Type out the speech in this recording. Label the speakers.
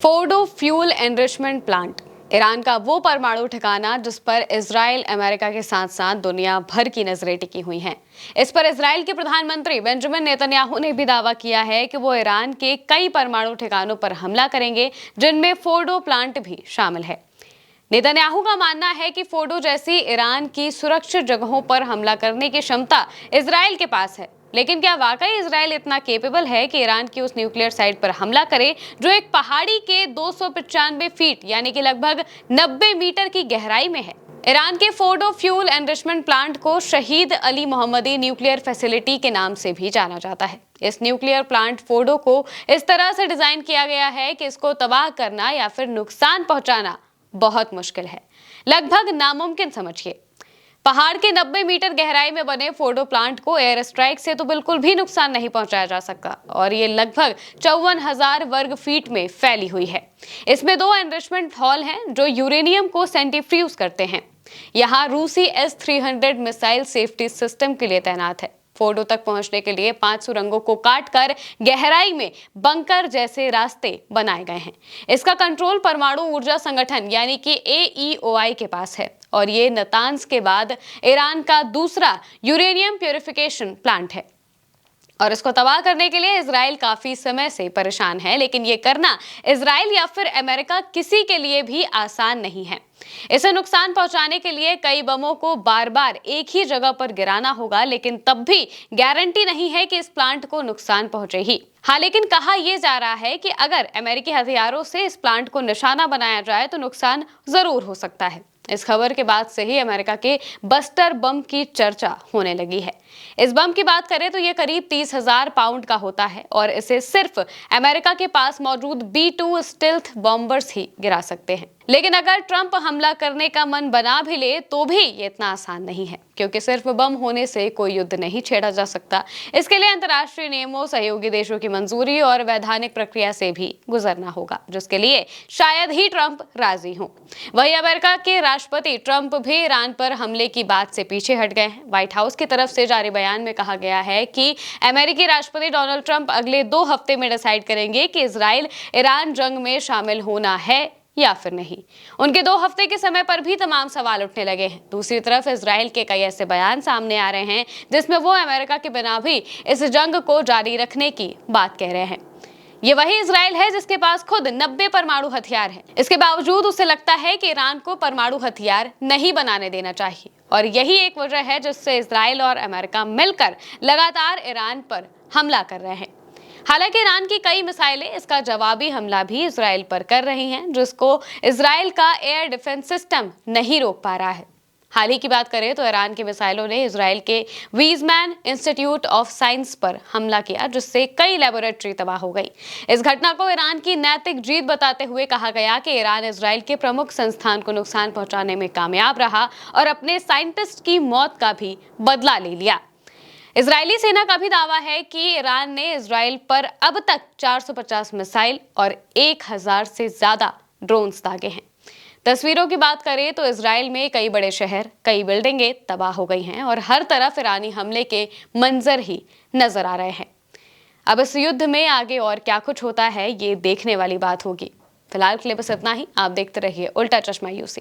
Speaker 1: Fordow fuel enrichment plant Iran का वो परमाणु ठिकाना जिस पर इजराइल अमेरिका के साथ साथ दुनिया भर की नजरें टिकी हुई हैं। इस पर इजराइल के प्रधानमंत्री बेंजामिन नेतन्याहू ने भी दावा किया है कि वो ईरान के कई परमाणु ठिकानों पर हमला करेंगे, जिनमें फोर्डो प्लांट भी शामिल है। नेतन्याहू का मानना है कि फोर्डो जैसी ईरान की सुरक्षित जगहों पर हमला करने की क्षमता इजराइल के पास है, लेकिन क्या वाकई इजराइल इतना केपेबल है कि ईरान की उस न्यूक्लियर साइट पर हमला करे जो एक पहाड़ी के 295 फीट यानी कि लगभग 90 मीटर की गहराई में है। ईरान के फोर्डो फ्यूल एनरिचमेंट प्लांट को शहीद अली मोहम्मदी न्यूक्लियर फैसिलिटी के नाम से भी जाना जाता है। इस न्यूक्लियर प्लांट फोर्डो को इस तरह से डिजाइन किया गया है कि इसको तबाह करना या फिर नुकसान पहुंचाना बहुत मुश्किल है, लगभग नामुमकिन समझिए। पहाड़ के 90 मीटर गहराई में बने फोर्डो प्लांट को एयर स्ट्राइक से तो बिल्कुल भी नुकसान नहीं पहुंचाया जा सकता और ये लगभग 54,000 वर्ग फीट में फैली हुई है। इसमें 2 एनरिचमेंट हॉल हैं जो यूरेनियम को सेंट्रीफ्यूज करते हैं। यहाँ रूसी S-300 मिसाइल सेफ्टी सिस्टम के लिए तैनात है। फोर्डो तक पहुंचने के लिए 5 सुरंगों को काटकर गहराई में बंकर जैसे रास्ते बनाए गए हैं। इसका कंट्रोल परमाणु ऊर्जा संगठन यानी कि AEOI के पास है और ये नातांज के बाद ईरान का दूसरा यूरेनियम प्यूरिफिकेशन प्लांट है और इसको तबाह करने के लिए इजराइल काफी समय से परेशान है, लेकिन ये करना इजराइल या फिर अमेरिका किसी के लिए भी आसान नहीं है। इसे नुकसान पहुंचाने के लिए कई बमों को बार बार एक ही जगह पर गिराना होगा, लेकिन तब भी गारंटी नहीं है कि इस प्लांट को नुकसान पहुंचे ही। हाँ, लेकिन कहा यह जा रहा है कि अगर अमेरिकी हथियारों से इस प्लांट को निशाना बनाया जाए तो नुकसान जरूर हो सकता है। इस खबर के बाद से ही अमेरिका के बस्टर बम की चर्चा होने लगी है। इस बम की बात करें तो ये करीब 30,000 पाउंड का होता है और इसे सिर्फ अमेरिका के पास मौजूद B-2 स्टेल्थ बॉम्बर्स ही गिरा सकते हैं। लेकिन अगर ट्रंप हमला करने का मन बना भी ले तो भी ये इतना आसान नहीं है, क्योंकि सिर्फ बम होने से कोई युद्ध नहीं छेड़ा जा सकता। इसके लिए अंतर्राष्ट्रीय नियमों, सहयोगी देशों की मंजूरी और वैधानिक प्रक्रिया से भी गुजरना होगा, जिसके लिए शायद ही ट्रंप राजी हों। वहीं अमेरिका के राष्ट्रपति ट्रंप भी ईरान पर हमले की बात से पीछे हट गए हैं। व्हाइट हाउस की तरफ से जारी बयान में कहा गया है कि अमेरिकी राष्ट्रपति डोनाल्ड ट्रंप अगले 2 हफ्ते में डिसाइड करेंगे कि इजराइल ईरान जंग में शामिल होना है या फिर नहीं। उनके 2 हफ्ते के समय पर भी तमाम सवाल उठने लगे हैं। दूसरी तरफ इजराइल के कई ऐसे बयान सामने आ रहे हैं जिसमें वो अमेरिका के बिना भी इस जंग को जारी रखने की बात कह रहे हैं। ये वही इजराइल है जिसके पास खुद 90 परमाणु हथियार हैं। इसके बावजूद उसे लगता है कि ईरान को परमाणु हथियार नहीं बनाने देना चाहिए और यही एक वजह है जिससे इजराइल और अमेरिका मिलकर लगातार ईरान पर हमला कर रहे हैं। हालांकि ईरान की कई मिसाइलें इसका जवाबी हमला भी इजराइल पर कर रही हैं, जिसको इजराइल का एयर डिफेंस सिस्टम नहीं रोक पा रहा है। हाल ही की बात करें तो ईरान की मिसाइलों ने इजराइल के वीजमैन इंस्टीट्यूट ऑफ साइंस पर हमला किया, जिससे कई लेबोरेटरी तबाह हो गई। इस घटना को ईरान की नैतिक जीत बताते हुए कहा गया कि ईरान इजराइल के प्रमुख संस्थान को नुकसान पहुंचाने में कामयाब रहा और अपने साइंटिस्ट की मौत का भी बदला ले लिया। इजरायली सेना का भी दावा है कि ईरान ने इजराइल पर अब तक 450 मिसाइल और 1000 से ज्यादा ड्रोन्स दागे हैं। तस्वीरों की बात करें तो इजराइल में कई बड़े शहर, कई बिल्डिंगें तबाह हो गई हैं और हर तरफ ईरानी हमले के मंजर ही नजर आ रहे हैं। अब इस युद्ध में आगे और क्या कुछ होता है, ये देखने वाली बात होगी। फिलहाल के लिए बस इतना ही। आप देखते रहिए उल्टा चश्मा UC।